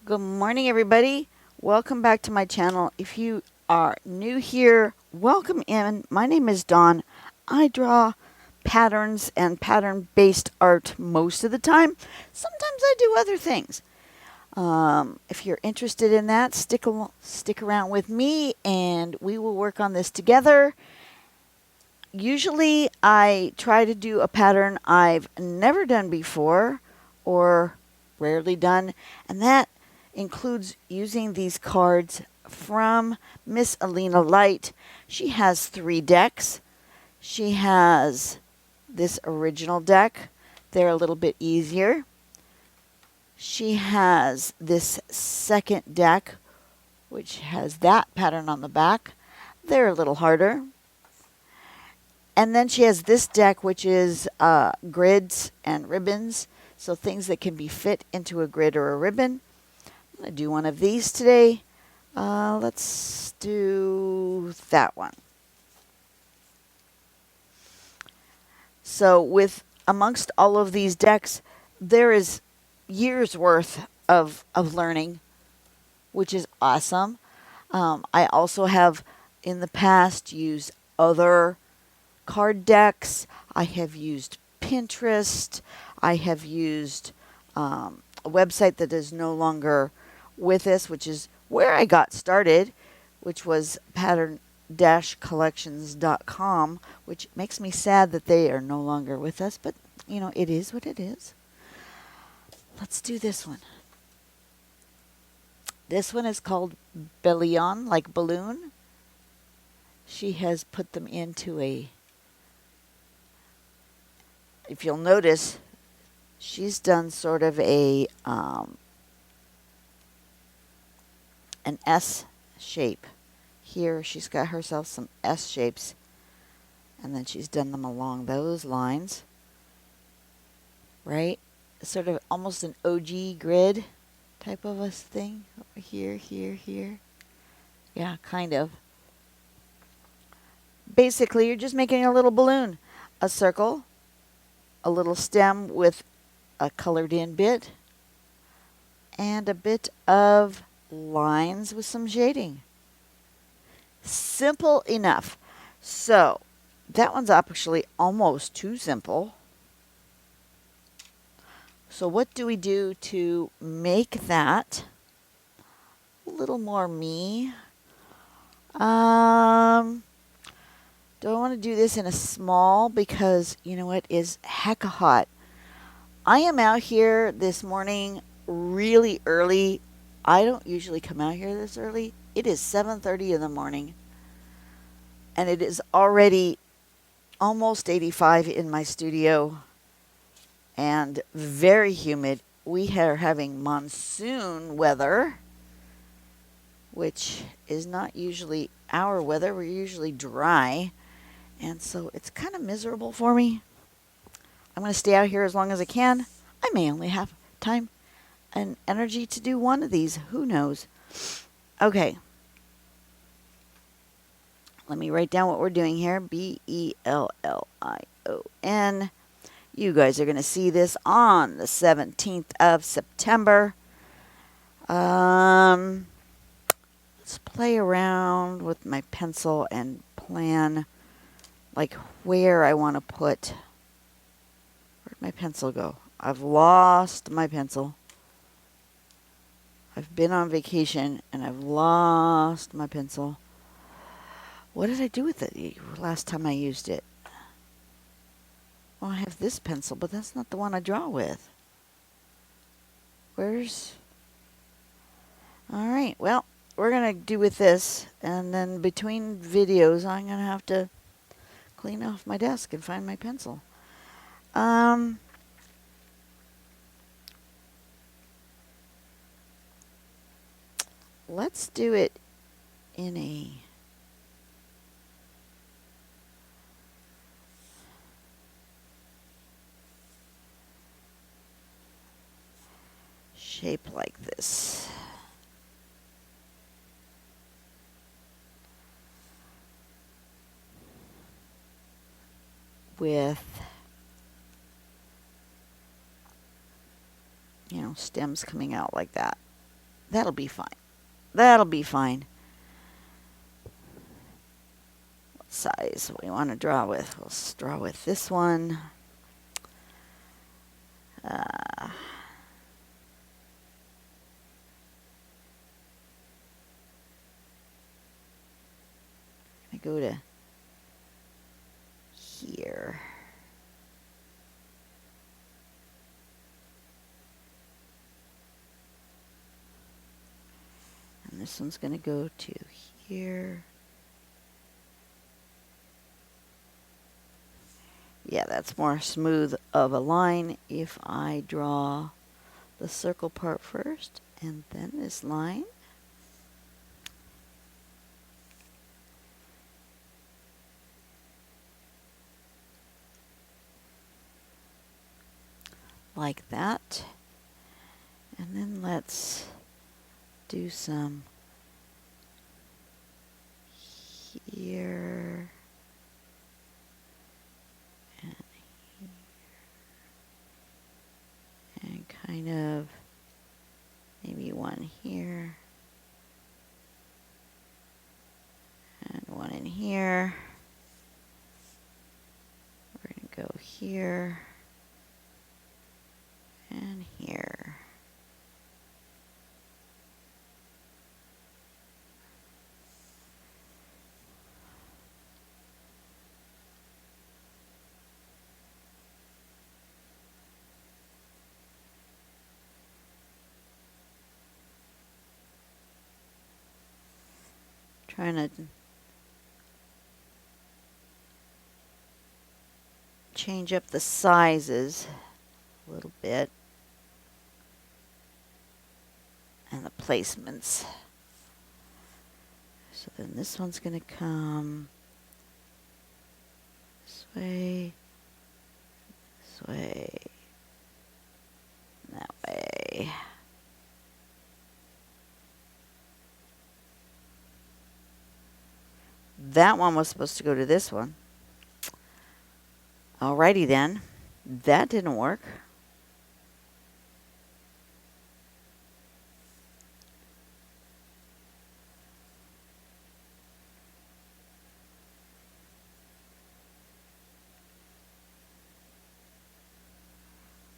Good morning, everybody. Welcome back to my channel. If you are new here, welcome in. My name is Dawn. I draw patterns and pattern-based art most of the time. Sometimes I do other things. If you're interested in that, stick around with me and we will work on this together. Usually I try to do a pattern I've never done before or rarely done, and that includes using these cards from Miss Alina Light. She has 3 decks. She has this original deck. They're a little bit easier. She has this second deck, which has that pattern on the back. They're a little harder. And then she has this deck, which is grids and ribbons, so things that can be fit into a grid or a ribbon. I'm going to do one of these today. Let's do that one. So with amongst all of these decks, there is years worth of learning, which is awesome. I also have in the past used other card decks. I have used Pinterest. I have used a website that is no longer with us, which is where I got started, which was pattern-collections.com, which makes me sad that they are no longer with us, but you know, it is what it is. Let's do this one. This one is called Bellion, like balloon. She has put them into a, if you'll notice, she's done sort of a an S shape. Here she's got herself some S shapes, and then she's done them along those lines, right? Sort of almost an OG grid type of a thing. Over here, here, here. Yeah, kind of. Basically, you're just making a little balloon. A circle, a little stem with a colored in bit, and a bit of lines with some shading. Simple enough. So that one's actually almost too simple. So what do we do to make that a little more me? Don't want to do this in a small because you know it is hecka hot. I am out here this morning really early. I don't usually come out here this early. It is 7:30 in the morning, and it is already almost 85 in my studio and very humid. We are having monsoon weather, which is not usually our weather. We're usually dry, and so it's kind of miserable for me. I'm going to stay out here as long as I can. I may only have time and energy to do one of these. Who knows? Okay. Let me write down what we're doing here. Bellion. You guys are going to see this on the 17th of September. Let's play around with my pencil and plan like where I want to put. Where'd my pencil go? I've lost my pencil. I've been on vacation and I've lost my pencil. What did I do with it last time I used it? Well, I have this pencil, but that's not the one I draw with. Where's... Alright, well, we're going to do with this, and then between videos, I'm going to have to clean off my desk and find my pencil. Let's do it in a... shape like this. With, you know, stems coming out like that. That'll be fine. That'll be fine. What size we want to draw with? We'll draw with this one. I go to here. And this one's going to go to here. Yeah, that's more smooth of a line if I draw the circle part first and then this line. Like that. And then let's do some here and here and kind of maybe one here and one in here. We're going to go here and here. Trying to change up the sizes a little bit and the placements. So then this one's going to come this way, and that way. That one was supposed to go to this one. Alrighty then. That didn't work.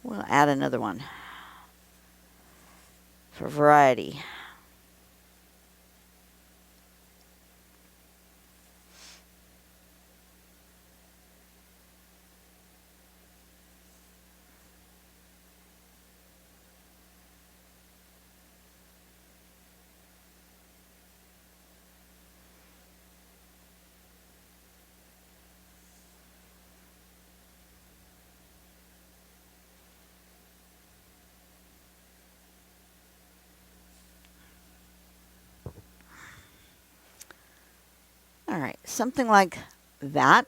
We'll add another one for variety. All right, something like that.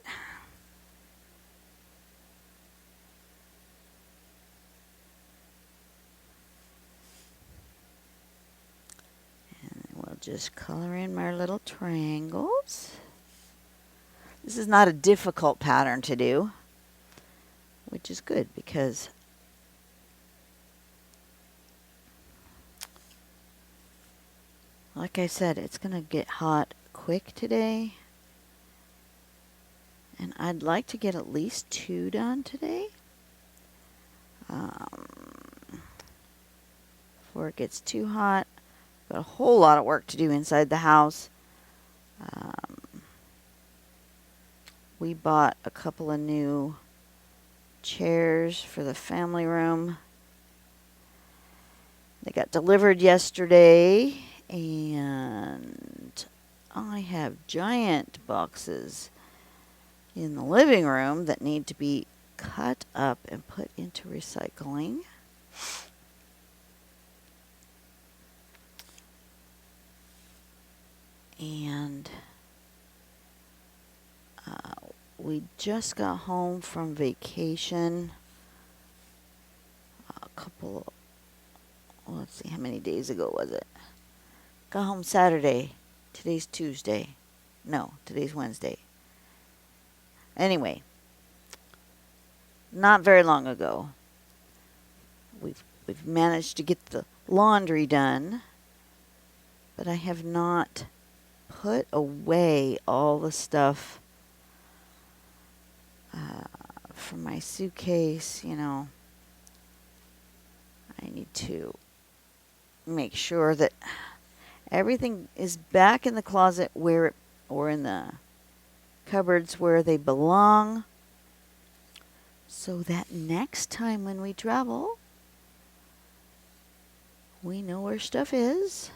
And we'll just color in my little triangles. This is not a difficult pattern to do, which is good because like I said, it's going to get hot quick today. And I'd like to get at least 2 done today. Before it gets too hot. Got a whole lot of work to do inside the house. We bought a couple of new chairs for the family room. They got delivered yesterday. And I have giant boxes in the living room that need to be cut up and put into recycling. And we just got home from vacation let's see, how many days ago was it? Got home Saturday. Today's Tuesday. No, today's Wednesday. Anyway, not very long ago, we've managed to get the laundry done, but I have not put away all the stuff from my suitcase. You know, I need to make sure that everything is back in the closet or in the cupboards where they belong, so that next time when we travel, we know where stuff is.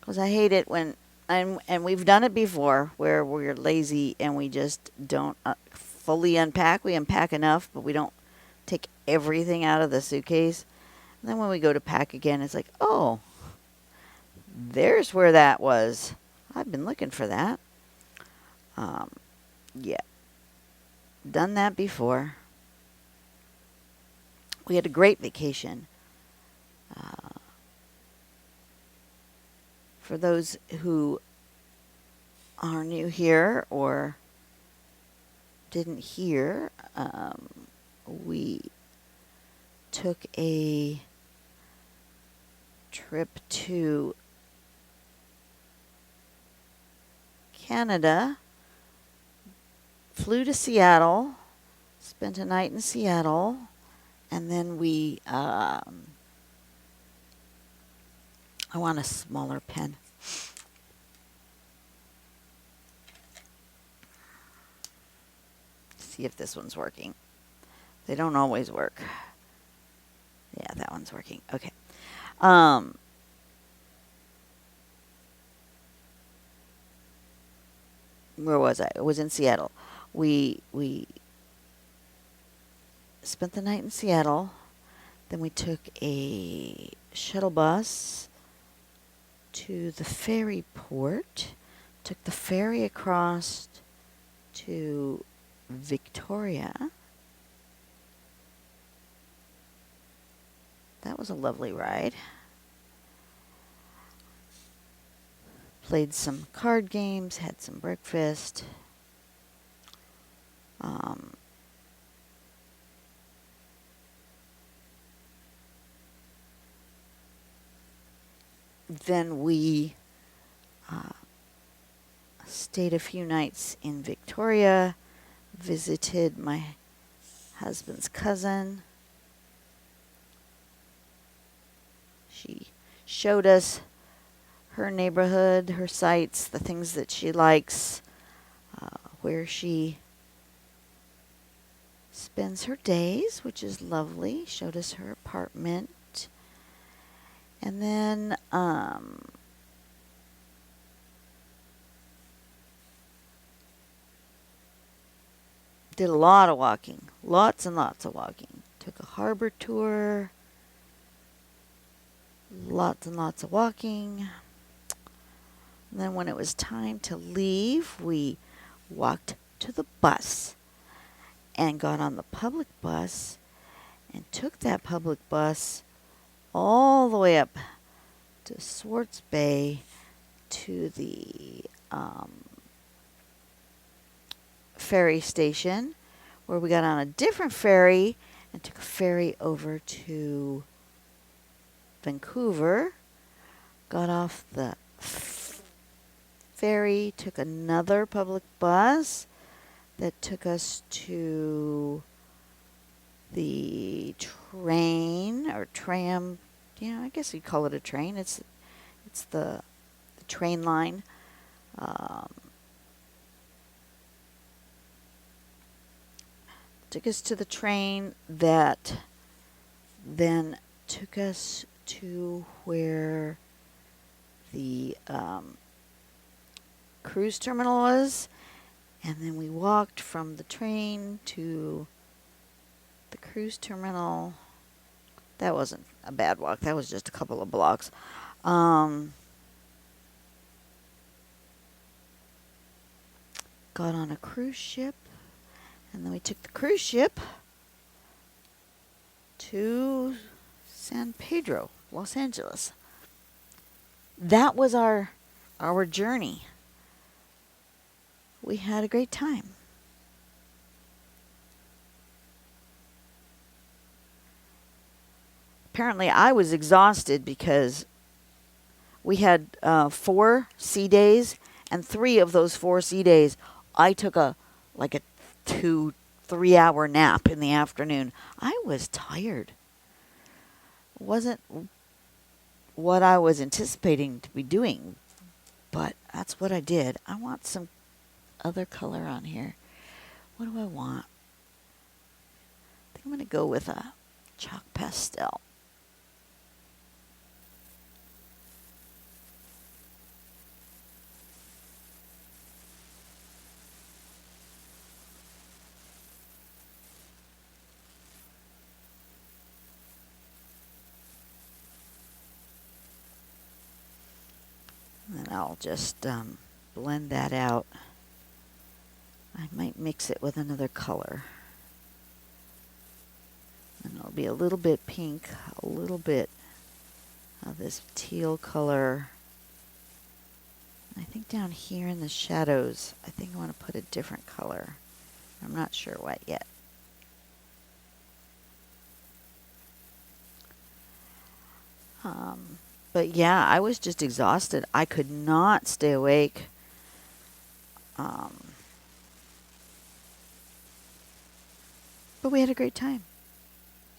Because I hate it when, and we've done it before, where we're lazy and we just don't fully unpack. We unpack enough, but we don't take everything out of the suitcase. And then when we go to pack again, it's like, oh, there's where that was. I've been looking for that. Yeah, done that before. We had a great vacation. For those who are new here or didn't hear, we took a trip to Canada, flew to Seattle, spent a night in Seattle, and then we, I want a smaller pen. See if this one's working. They don't always work. Yeah, that one's working. Okay. Where was I? I was in Seattle. We spent the night in Seattle. Then we took a shuttle bus to the ferry port. Took the ferry across to Victoria. That was a lovely ride. Played some card games, had some breakfast. Then we stayed a few nights in Victoria, visited my husband's cousin. She showed us her neighborhood, her sights, the things that she likes, where she spends her days, which is lovely. Showed us her apartment. And then did a lot of walking. Lots and lots of walking. Took a harbor tour. Lots and lots of walking. And then when it was time to leave, we walked to the bus and got on the public bus and took that public bus all the way up to Swartz Bay to the ferry station, where we got on a different ferry and took a ferry over to Vancouver. Got off the ferry, took another public bus that took us to the train or tram. Yeah, I guess you'd call it a train. It's the train line. Took us to the train that then took us to where the cruise terminal was, and then we walked from the train to the cruise terminal. That wasn't a bad walk. That was just a couple of blocks. Got on a cruise ship, and then we took the cruise ship to San Pedro, Los Angeles. That was our journey. We had a great time. Apparently I was exhausted because we had 4 sea days, and 3 of those 4 sea days, I took like a 2-3 hour nap in the afternoon. I was tired. Wasn't what I was anticipating to be doing, but that's what I did. I want some other color on here. What do I want? I think I'm going to go with a chalk pastel. And I'll just blend that out. I might mix it with another color. And it'll be a little bit pink, a little bit of this teal color. I think down here in the shadows, I think I want to put a different color. I'm not sure what yet. But yeah, I was just exhausted. I could not stay awake. But we had a great time.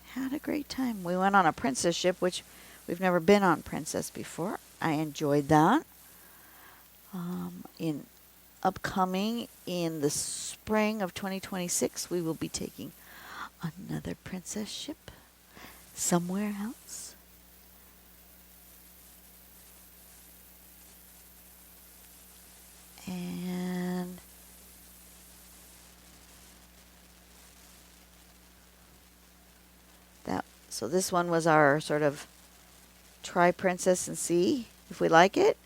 Had a great time. We went on a princess ship, which we've never been on princess before. I enjoyed that. In upcoming in the spring of 2026, we will be taking another princess ship somewhere else. And so this one was our sort of try princess and see if we like it.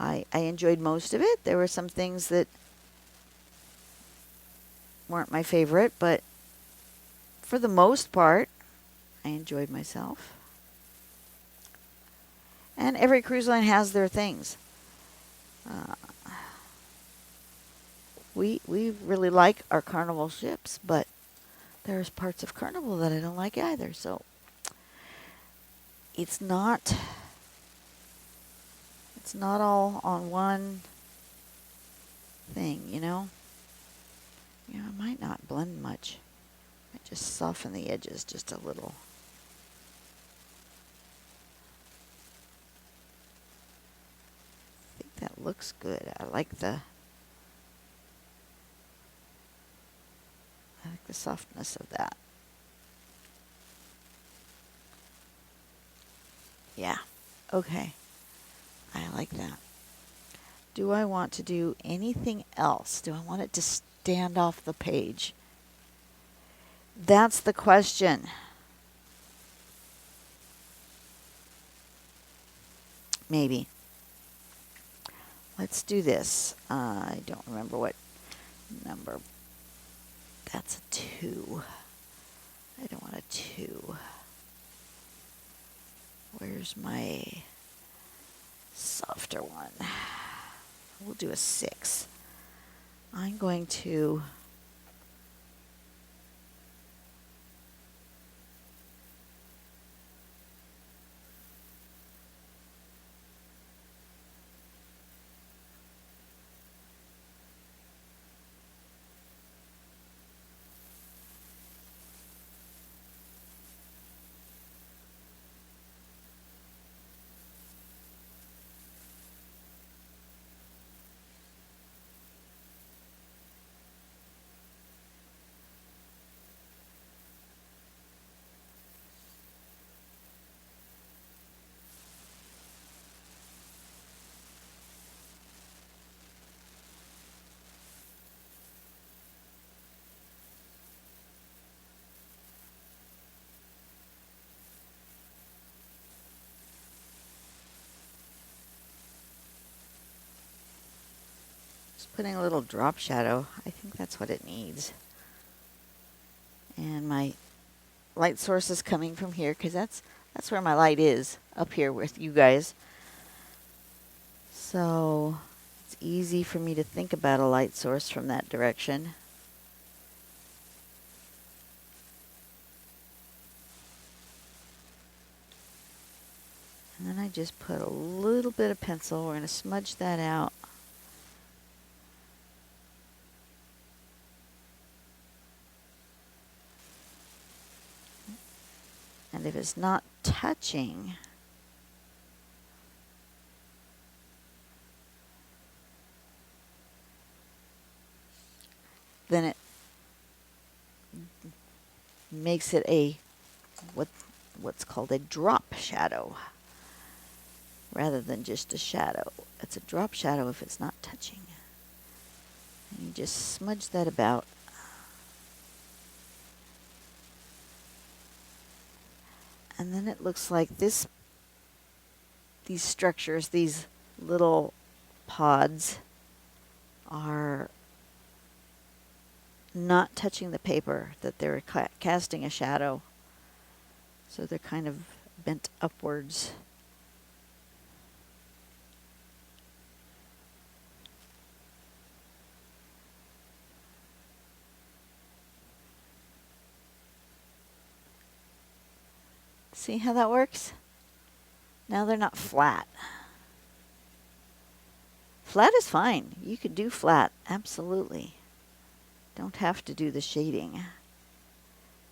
I enjoyed most of it. There were some things that weren't my favorite, but for the most part, I enjoyed myself. And every cruise line has their things. We really like our Carnival ships, but there's parts of Carnival that I don't like either. So it's not all on one thing, you know. You know, I might not blend much. I might just soften the edges just a little. I think that looks good. I like the softness of that. Yeah. Okay. I like that. Do I want to do anything else? Do I want it to stand off the page? That's the question. Maybe. Let's do this. I don't remember what number. That's a 2. I don't want a 2. Where's my softer one? We'll do a 6. I'm going to just putting a little drop shadow. I think that's what it needs. And my light source is coming from here because that's where my light is, up here with you guys. So it's easy for me to think about a light source from that direction. And then I just put a little bit of pencil. We're going to smudge that out. And if it's not touching, then it makes it what's called a drop shadow rather than just a shadow. It's a drop shadow if it's not touching. And you just smudge that about. And then it looks like these structures, these little pods, are not touching the paper, that they're casting a shadow. So they're kind of bent upwards. See how that works? Now they're not flat. Flat is fine. You could do flat, absolutely. Don't have to do the shading.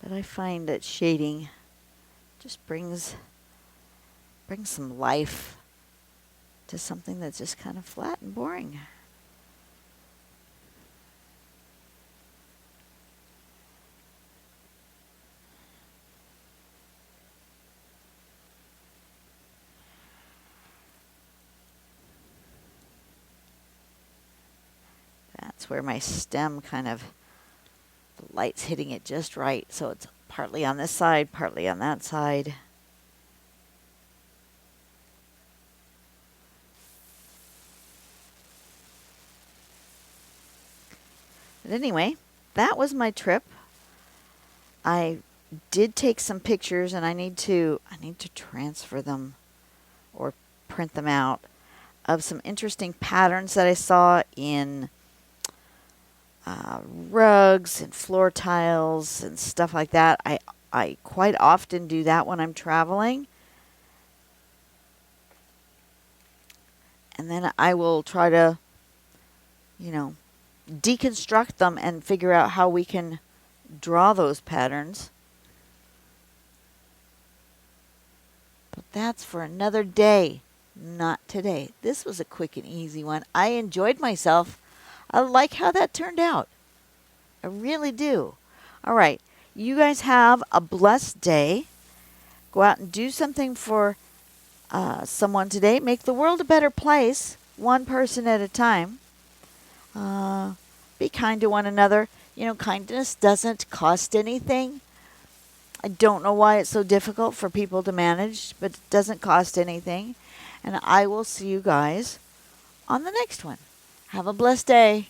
But I find that shading just brings some life to something that's just kind of flat and boring. That's where my stem kind of, the light's hitting it just right. So it's partly on this side, partly on that side. But anyway, that was my trip. I did take some pictures, and I need to transfer them or print them out of some interesting patterns that I saw in rugs and floor tiles and stuff like that. I quite often do that when I'm traveling. And then I will try to, deconstruct them and figure out how we can draw those patterns. But that's for another day, not today. This was a quick and easy one. I enjoyed myself. I like how that turned out. I really do. All right. You guys have a blessed day. Go out and do something for someone today. Make the world a better place, one person at a time. Be kind to one another. Kindness doesn't cost anything. I don't know why it's so difficult for people to manage, but it doesn't cost anything. And I will see you guys on the next one. Have a blessed day.